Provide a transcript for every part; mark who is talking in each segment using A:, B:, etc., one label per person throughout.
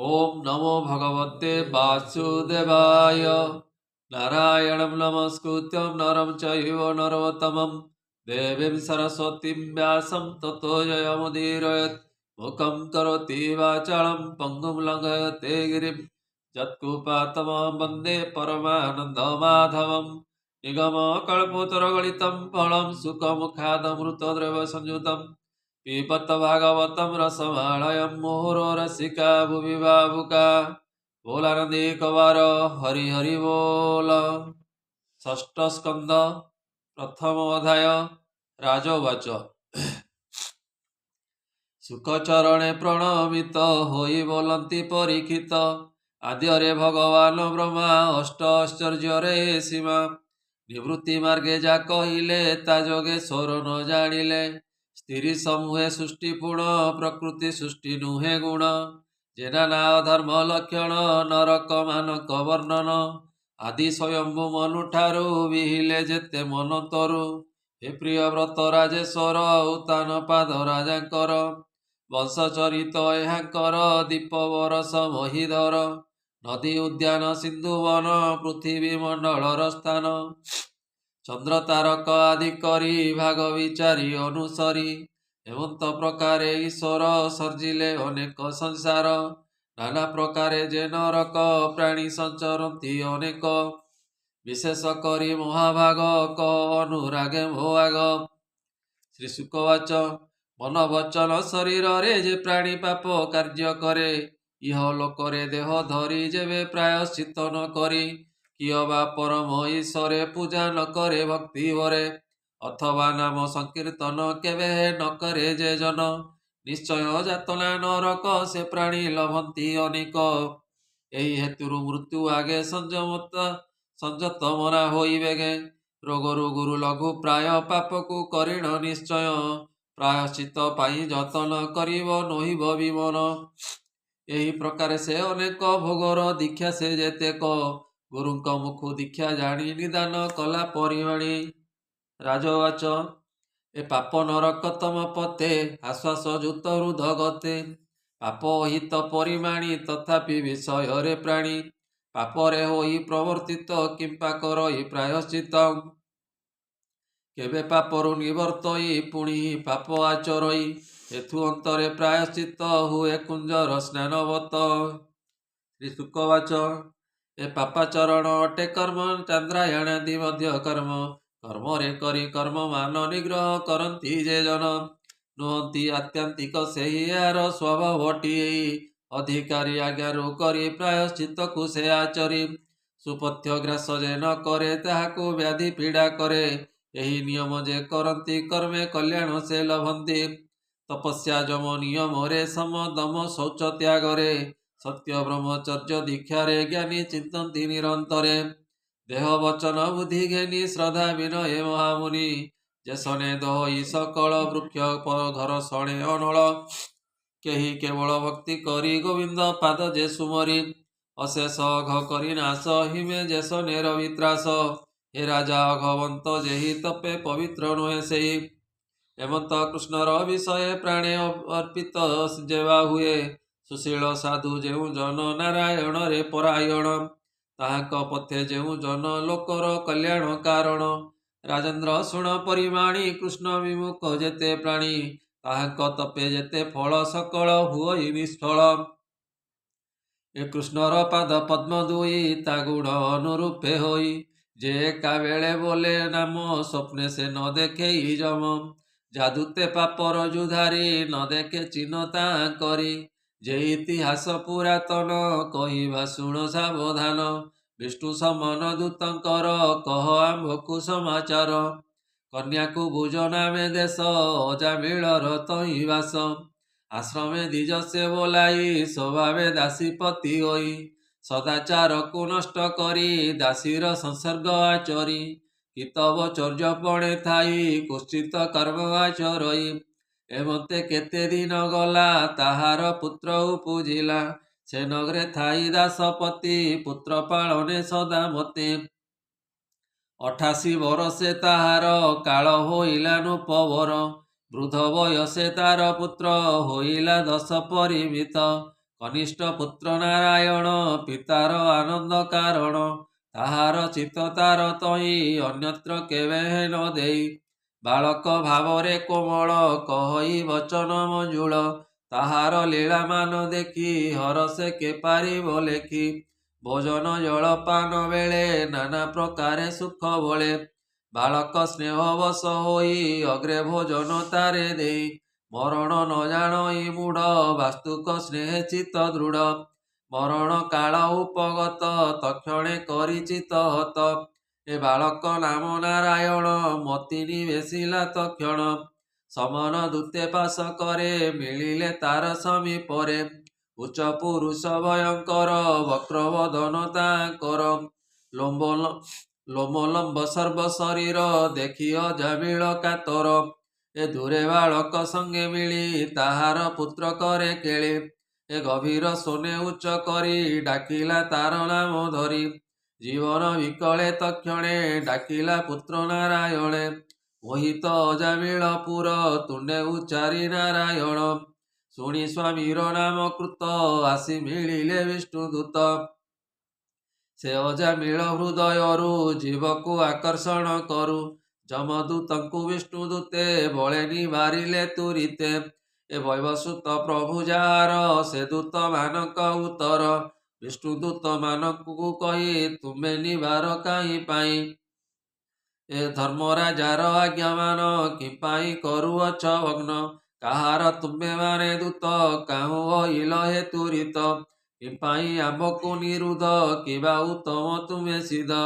A: ओम नमो भगवते वासुदेवाय। नारायणं नमस्कृत्यं नरं चैव नरोत्तमं देवीं सरस्वतीं व्यासं ततो जयमुदीरयेत्। मुखं करोति वाचालं पङ्गुं लङ्घयते गिरिं यत्कृपातमं वन्दे परमानन्दमाधवं। निगमकल्पतरुगलितं फलं सुखमुखादमृतद्रव संयुतं पिबत भागवतं रसमालयं मुहुरो रसिका भुवि भावुका। बोलानंदी कवार हरि हरि बोल। षष्ठ स्कंद प्रथम अध्याय राजवाच। सुखचरणे प्रणमित होई बोलंती परीक्षित आद्यरे भगवान ब्रह्मा अष्ट आश्चर्यरे सीमा निवृत्ति मार्गे जा कहिले ता जोगेश्वर न जानिले स्थिरी समूहे सृष्टि पूर्ण प्रकृति सृष्टि नुहे गुण जेना ना धर्म लक्षण नरक मानक वर्णन आदि स्वयंभू मनु ठारू विहिले जेते मन तरु हे प्रिय व्रत राजेश्वर उतान पाद राजांकर वंशचरित एहांकर दीप बरस महीधर नदी उद्यान सिंधु वन पृथ्वी मंडलर स्थान चंद्र तारक आदि करी भाग विचारी अनुसरी हेमंत प्रकारे ईश्वर सर्जिले अनेक संसार नाना प्रकारे जे नरक प्राणी संचरती अनेक विशेष करी महाभाग क अनुरागे भोग। श्री शुकवाच मन वचन शरीर रे जे प्राणी पाप कार्य करे इह लोकरे देह धरी जेबे प्रायश्चित न करी किय बा परम ईश्वरे पूजा न करे भक्ति भरे अथवा नाम संकीर्तन केवे न करे जे जन निश्चय जातना नरक से प्राणी लभंती अनेक एही हेतुरु मृत्यु आगे संजत मरा होई बेगे रोगरु गुरु लघु प्राय पापकु करिण निश्चय प्रायश्चित पाई जतन करिब नहिब विमन एही प्रकार से अनेक भोगर दीक्षा से जेतेक गुरुंक मुखु दीक्षा जानी निदान कला परिवाणी। राजवाच ए पाप नरक तम पते आश्वास जुत हृद गते पाप हित परिमाणी तथापि विषय रे प्राणी पापरे होई प्रवर्तित किंपा करई प्रायश्चित केबे पापरु निवर्तई पुणी पाप आचरई एथु अंतरे प्रायश्चित हुए कुंजर स्नानवत। श्री शुकवाच ए पापाचरण अटे कर्म चंद्रायणादि मध्य कर्म कर्म रे करी कर्म मान निग्रह करती जे जन नुहंती आत्यंतिक सेही यार स्वभावटी अधिकारी आज्ञारु करी प्रायश्चित को से आचरी सुपथ्य ग्रास जे न करे ताहाकु व्याधि पीड़ा करे यही नियम जे करती कर्मे कल्याण से लभंती तपस्या जम नियम रे सम दम शौच त्यागरे सत्य ब्रह्मचर्य दीक्षा रे ज्ञानी चिंतती निरंतरे देह वचन बुद्धि घेनी श्रद्धा विनय महामुनि जे सने दही सकल वृक्ष घर सणे अनल केही केवल भक्ति करी गोविंद पाद जे सुमरी अशेष अघ करी नाश हिमे जे सने रवित्रास हे राजा अघवंत जेहि तपे पवित्र नुहे सेहि हेमंत कृष्णर विषय प्राणे अर्पित जेवा हुए सुशील साधु जेउ जन नारायण रे परायण ताहाक पथे जेउ जन लोकर कल्याण कारण राजेंद्र शुण परिमाणी कृष्ण विमुख जेते प्राणी ताहाक तपे जेते फल सकल हुई निष्फल ए कृष्णर पाद पद्म दुई ता गुण अनुरूपे होई जे एका बेले बोले नाम स्वप्ने से न देखे जम जादूते पापर जुधारी न देखे चिन्हता करी जे इतिहास पुरातन कहिबा शुण सावधान विष्णु समन दूतंकर कह आम्भकु समाचार कन्या को भुज नामे देश अजामिलर तहि वास आश्रमे द्विज से बोलाई स्वभावे दासीपति होई सदाचार को नष्ट करी दासीर संसर्ग आचरी कितब चर्यपणे थाई कुश्चित कर्म आचरई एमते केते दिन गला ताहार पुत्र उपजिला से नगरे थाई दासपति पुत्र पालने सदा मते 88 बरसे ताहार काल होइला नुपवर वृद्ध बयसे तार पुत्र होइला 10 परिमित କନିଷ୍ଠ ପୁତ୍ର ନାରାୟଣ ପିତାର ଆନନ୍ଦ କାରଣ ତାହାର ଚିତ୍ତ ତାର ତହିଁ ଅନ୍ୟତ୍ର କେବେ ନ ଦେଇ ବାଳକ ଭାବରେ କୋମଳ କହି ବଚନ ମଞ୍ଜୁଳ ତାହାର ଲୀଳାମାନ ଦେଖି ହରସେ କେ ପାରିବ ଲେଖି ଭୋଜନ ଜଳପାନ ବେଳେ ନାନା ପ୍ରକାରେ ସୁଖ ବଳେ ବାଳକ ସ୍ନେହବଶ ହୋଇ ଅଗ୍ରେ ଭୋଜନ ତାରେ ଦେଇ ମରଣ ନ ଜାଣଇ ମୂଢ଼ ବାସ୍ତୁକ ସ୍ନେହେ ଚିତ୍ତ ଦୃଢ଼ ମରଣ କାଳ ଉପଗତ ତକ୍ଷଣେ କରି ଚିତ୍ତ ହତ ଏ ବାଳକ ନାମ ନାରାୟଣ ମତି ନିବେଶିଲା ତକ୍ଷଣ ସମନ ଦୂତେ ପାଶ କରେ ମିଳିଲେ ତାର ସମୀପରେ ଉଚ୍ଚ ପୁରୁଷ ଭୟଙ୍କର ବକ୍ରବଦନ ତାଙ୍କର ଲୋମଲମ୍ବ ସର୍ବ ଶରୀର ଦେଖି ଅଜାମିଳ କାତର ଏ ଦୂରେ ବାଳକ ସଙ୍ଗେ ମିଳି ତାହାର ପୁତ୍ର କରେ କେଳି ଏ ଗଭୀର ଶୋନେ ଉଚ୍ଚ କରି ଡାକିଲା ତାର ନାମ ଧରି ଜୀବନ ବିକଳେ ତକ୍ଷଣେ ଡାକିଲା ପୁତ୍ର ନାରାୟଣେ ମୋହିତ ଅଜାମିଳ ପୁର ତୁଣ୍ଡେ ଉଚ୍ଚାରି ନାରାୟଣ ଶୁଣି ସ୍ୱାମୀର ନାମ କୃତ ଆସି ମିଳିଲେ ବିଷ୍ଣୁ ଦୂତ ସେ ଅଜାମିଳ ହୃଦୟରୁ ଜୀବକୁ ଆକର୍ଷଣ କରୁ ଯମଦୂତଙ୍କୁ ବିଷ୍ଣୁ ଦୂତେ ବଳେ ନିବାରିଲେ ତୁରିତେ ଏ ବୈବସୁତ ପ୍ରଭୁ ଯାହାର ସେ ଦୂତ ମାନଙ୍କ ଉତ୍ତର ବିଷ୍ଣୁ ଦୂତ ମାନଙ୍କୁ କହି ତୁମେ ନିବାର କାହିଁ ପାଇଁ ଏ ଧର୍ମରାଜାର ଆଜ୍ଞାମାନ କିପାଇଁ କରୁଅଛ ଭଗ୍ନ କାହାର ତୁମେ ମାନେ ଦୂତ କାହୁଁ ଅଇଲ ହେ ତୁରିତ କିପାଇଁ ଆମ୍ଭକୁ ନିରୁଦ୍ଧ କିବା ଉତ୍ତମ ତୁମେ ସିଦ୍ଧ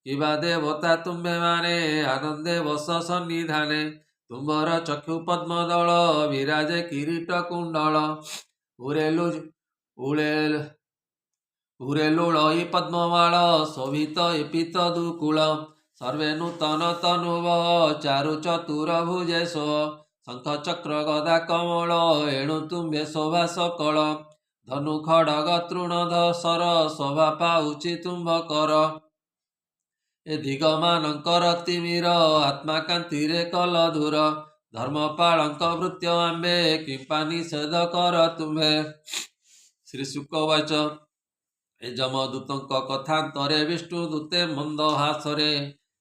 A: କିବା ଦେବତା ତୁମେ ମାନେ ଆନନ୍ଦେ ବସ ସନ୍ନିଧାନେ ତୁମ୍ଭର ଚକ୍ଷୁ ପଦ୍ମଦଳ ବିରାଜେ କିରୀଟ କୁଣ୍ଡଳ ଉରେଲୁଳଇ ପଦ୍ମମାଳ ଶୋଭିତ ଏପିତ ଦୁକୁଳ ସର୍ବେ ନୂତନ ତନୁବ ଚାରୁ ଚତୁର ଭୁଜେ ସୋ ଶଙ୍ଖ ଚକ୍ର ଗଦା କମଳ ଏଣୁ ତୁମ୍ଭେ ଶୋଭା ସକଳ ଧନୁ ଖଡ଼ଗ ତୃଣ ସର ଶୋଭା ପାଉଛି ତୁମ୍ଭ କର ଏ ଦିଗମାନଙ୍କର ତିମିର ଆତ୍ମା କାନ୍ତିରେ କଲ ଦୂର ଧର୍ମପାଳଙ୍କ ଭୃତ୍ୟ ଆମ୍ବେ କିମ୍ପା ନିଷେଧ କର ତୁମ୍ଭେ ଶ୍ରୀ ଶୁକବାଚ ଏ ଯମଦୂତଙ୍କ କଥାନ୍ତରେ ବିଷ୍ଣୁ ଦୂତେ ମନ୍ଦ ହାସରେ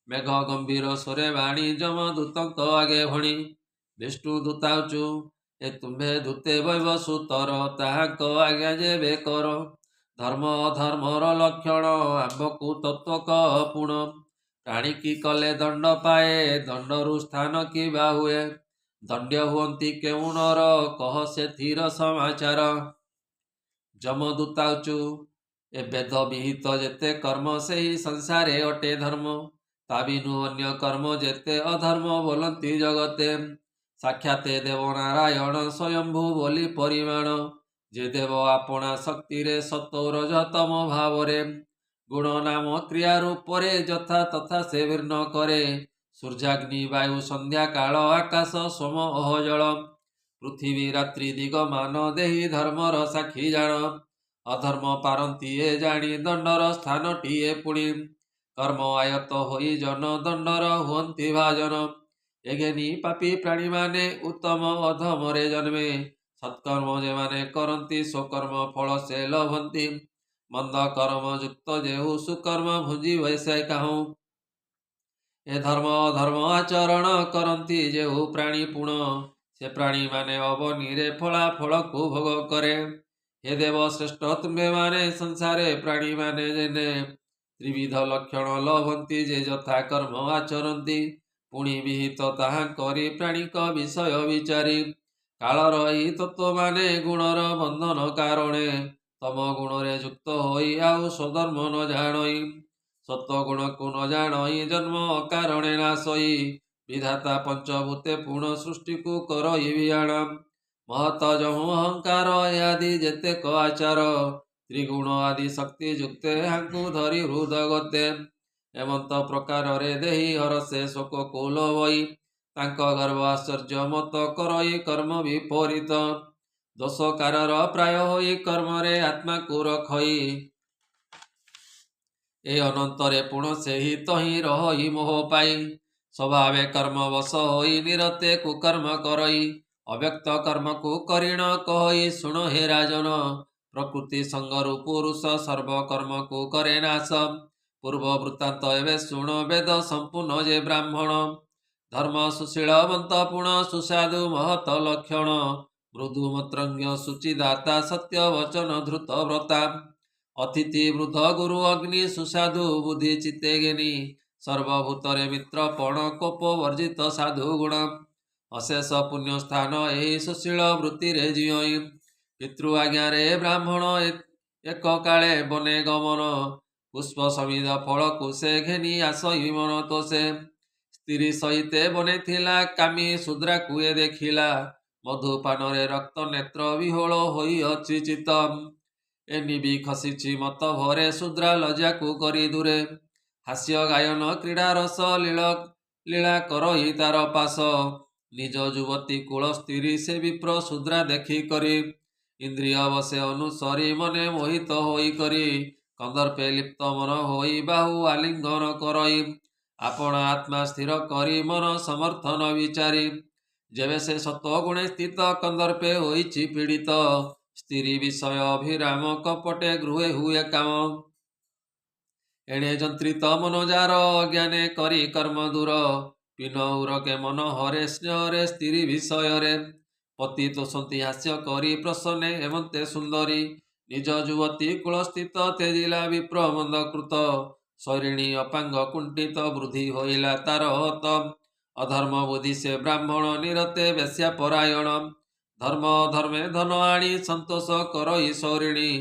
A: ମେଘ ଗମ୍ଭୀର ସ୍ୱରେ ବାଣୀ ଯମଦୂତଙ୍କ ଆଗେ ଭଣି ବିଷ୍ଣୁ ଦୂତାଉଚୁ ଏ ତୁମ୍ଭେ ଦୂତେ ବୈବସୁତର ତାହାଙ୍କ ଆଜ୍ଞା ଯେବେ କର ଧର୍ମ ଅଧର୍ମର ଲକ୍ଷଣ ଆମ୍ଭକୁ ତତ୍ତ୍ୱ କହ ପୁଣ ପ୍ରାଣୀ କି କଲେ ଦଣ୍ଡ ପାଏ ଦଣ୍ଡରୁ ସ୍ଥାନ କିବା ହୁଏ ଦଣ୍ଡ୍ୟ ହୁଅନ୍ତି କେଉଁ ନର କହ ସେଥିର ସମାଚାର ଯମଦୂତାଉଚୁ ଏ ବେଦ ବିହିତ ଯେତେ କର୍ମ ସେହି ସଂସାରେ ଅଟେ ଧର୍ମ ତା ବିନୁ ଅନ୍ୟ କର୍ମ ଯେତେ ଅଧର୍ମ ବୋଲନ୍ତି ଜଗତେ ସାକ୍ଷାତେ ଦେବ ନାରାୟଣ ସ୍ୱୟମ୍ଭୁ ବୋଲି ପରିମାଣ ଯେ ଦେବ ଆପଣା ଶକ୍ତିରେ ସତୋର ଯତମ ଭାବରେ ଗୁଣ ନାମ କ୍ରିୟା ରୂପରେ ଯଥା ତଥା ସେ ଭିନ୍ନ କରେ ସୂର୍ଯ୍ୟାଗ୍ନି ବାୟୁ ସନ୍ଧ୍ୟା କାଳ ଆକାଶ ସୋମ ଅହଜଳ ପୃଥିବୀ ରାତ୍ରି ଦିଗ ମାନ ଦେହି ଧର୍ମର ସାକ୍ଷୀ ଜାଣ ଅଧର୍ମ ପାରନ୍ତି ଏ ଜାଣି ଦଣ୍ଡର ସ୍ଥାନଟିଏ ପୁଣି କର୍ମ ଆୟତ ହୋଇ ଜନ ଦଣ୍ଡର ହୁଅନ୍ତି ଭାଜନ ଏଘେନି ପାପୀ ପ୍ରାଣୀମାନେ ଉତ୍ତମ ଅଧମରେ ଜନ୍ମେ ସତ୍କର୍ମ ଯେମାନେ କରନ୍ତି ସ୍ୱକର୍ମ ଫଳ ସେ ଲଭନ୍ତି ମନ୍ଦ କର୍ମ ଯୁକ୍ତ ଯେହୁ ସୁକର୍ମ ଭୁଞ୍ଜିବେ ସେ କାହୁଁ ଏ ଧର୍ମ ଅଧର୍ମ ଆଚରଣ କରନ୍ତି ଯେହୁ ପ୍ରାଣୀ ପୁଣ ସେ ପ୍ରାଣୀମାନେ ଅବନୀରେ ଫଳାଫଳକୁ ଭୋଗ କରେ हे देव श्रेष्ठ तुम्भे माने संसारे प्राणी माने जेने त्रिविध लक्षण लभंती जे यथा कर्म आचरती पुणी विहित ताहा करी प्राणिक विषय विचारी काल रही तत्व माने गुणर बंधन कारणे तम गुणरे युक्त होई आउ स्वधर्म न जानई सत्व गुण को न जानई जन्म कारणे नाशई विधाता पंचभूते पूर्ण सृष्टि को करई वियाण महत जहु अहंकार आदि जेते क आचार त्रिगुण आदि शक्ति युक्ते हांकु धरी हृदय गते एमंत प्रकार रे देही हरसे शोक कुल बई तांक गर्भ आश्चर्य मत करई कर्म विपरीत दोषकारर प्राय होई कर्म रे आत्मा को रखई ए अनंतरे पुण सेहि तहि रही मोह पाई स्वभावे कर्म वश होई निरते कुकर्म करई अव्यक्त कर्म को करिण कहि सुण हे राजन ପ୍ରକୃତି ସଙ୍ଗରୁ ପୁରୁଷ ସର୍ବକର୍ମକୁ କରେ ନାଶ। ପୂର୍ବ ବୃତ୍ତାନ୍ତ ଏବେ ଶୁଣ ବେଦ ସମ୍ପୂର୍ଣ୍ଣ ଯେ ବ୍ରାହ୍ମଣ। ଧର୍ମ ସୁଶୀଳବନ୍ତ ପୁଣ ସୁସାଧୁ ମହତ ଲକ୍ଷଣ। ମୃଦୁ ମତ୍ରଜ୍ଞ ସୁଚିଦାତା ସତ୍ୟ ବଚନ ଧୃତ ବ୍ରତା। ଅତିଥି ବୃଦ୍ଧ ଗୁରୁ ଅଗ୍ନି ସୁସାଧୁ ବୁଦ୍ଧି ଚିତ୍ତେ ଜ୍ଞାନୀ। ସର୍ବଭୂତରେ ମିତ୍ର ପଣ କୋପ ବର୍ଜିତ ସାଧୁ ଗୁଣ। ଅଶେଷ ପୁଣ୍ୟ ସ୍ଥାନ ଏହି ସୁଶୀଳ ବୃତ୍ତିରେ ଜିଅଇ। ପିତୃ ଆଜ୍ଞାରେ ବ୍ରାହ୍ମଣ ଏକ କାଳେ ବନେ ଗମନ। ପୁଷ୍ପ ସମିଧ ଫଳକୁ ସେ ଘେନି ଆସଇ ମନ ତୋଷେ। ସ୍ତ୍ରୀ ସହିତେ ବନେଥିଲା କାମୀ ଶୂଦ୍ରାକୁ ଏ ଦେଖିଲା। ମଧୁପାନରେ ରକ୍ତ ନେତ୍ର ବିହୋଳ ହୋଇଅଛି ଚିତ। ଏନିବି ଖସିଛି ମତ ଭରେ ଶୂଦ୍ରା ଲଜ୍ଜାକୁ କରି ଦୂରେ। ହାସ୍ୟ ଗାୟନ କ୍ରୀଡ଼ା ରସ ଲୀଳା କରଇ ତାର ପାଶ। ନିଜ ଯୁବତୀ କୁଳ ସ୍ତ୍ରୀ ସେ ବିପ୍ର ଶୂଦ୍ରା ଦେଖି କରି। ଇନ୍ଦ୍ରିୟ ବସେ ଅନୁସରି ମନେ ମୋହିତ ହୋଇ କରି। କନ୍ଦର୍ପେ ଲିପ୍ତ ମନ ହୋଇ ବାହୁ ଆଲିଙ୍ଗନ କରଇ। ଆପଣା ଆତ୍ମା ସ୍ଥିର କରି ମନ ସମର୍ଥନ ବିଚାରି। ଯେବେ ସେ ସତ୍ୱଗୁଣେ ସ୍ଥିତ କନ୍ଦର୍ପେ ହୋଇଛି ପୀଡ଼ିତ। ସ୍ତ୍ରୀ ବିଷୟ ଅଭିରାମ କପଟେ ଗୃହେ ହୁଏ କାମ। ଏଣେ ଯନ୍ତ୍ରିତ ମନ ଯାର ଅଜ୍ଞାନେ କରି କର୍ମ ଦୂର। ପିନ ଉରକେ ମନ ହରେ ସ୍ନେହରେ ସ୍ତ୍ରୀ ବିଷୟରେ। ପତି ତୋଷନ୍ତି ହାସ୍ୟ କରି ପ୍ରସନ୍ନେ ହେମନ୍ତେ ସୁନ୍ଦରୀ। ନିଜ ଯୁବତୀ କୂଳସ୍ଥିତ ତେଜିଲା ବିପ୍ର ମନ୍ଦକୃତ। ଶୈରିଣୀ ଅପାଙ୍ଗ କୁଣ୍ଠିତ ବୃଦ୍ଧି ହୋଇଲା ତାର ହତ। ଅଧର୍ମ ବୁଦ୍ଧି ସେ ବ୍ରାହ୍ମଣ ନିରତେ ବେଶ୍ୟା ପରାୟଣ। ଧର୍ମ ଅଧର୍ମେ ଧନ ଆଣି ସନ୍ତୋଷ କରଇ ଶୌରିଣୀ।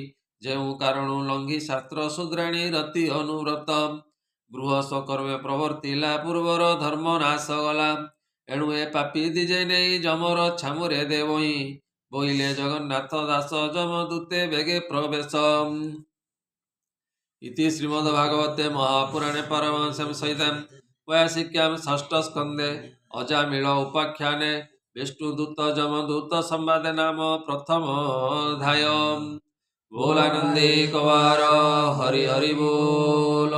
A: ଯେଉଁ କାରଣୁ ଲଙ୍ଘି ଶାସ୍ତ୍ର ଶୂଦ୍ରାଣୀ ରତି ଅନୁବ୍ରତ। ଗୃହ ସ୍ୱକର୍ମେ ପ୍ରବର୍ତ୍ତିଲା ପୂର୍ବର ଧର୍ମ ନାଶ ଗଲା। ଏଣୁ ଏ ପାପୀ ଦିଜେ ନେଇ ଯମର ଛାମୁରେ ଦେବହିଁ। ବୋଇଲେ ଜଗନ୍ନାଥ ଦାସ ଯମଦୂତେ ବେଗେ ପ୍ରବେଶ। ଇତି ଶ୍ରୀମଦ୍ଭାଗବତେ ମହାପୁରାଣେ ପାରମହଂସ୍ୟାଂ ସହିତାଂ ବୈୟାସିକ୍ୟାଂ ଷଷ୍ଠ ସ୍କନ୍ଧେ ଅଜାମିଳ ଉପାଖ୍ୟାନେ ବିଷ୍ଣୁଦୂତ ଯମଦୂତ ସମ୍ବାଦେ ନାମ ପ୍ରଥମ ଅଧ୍ୟାୟ। बोलानंदी कवार हरि हरि बोल।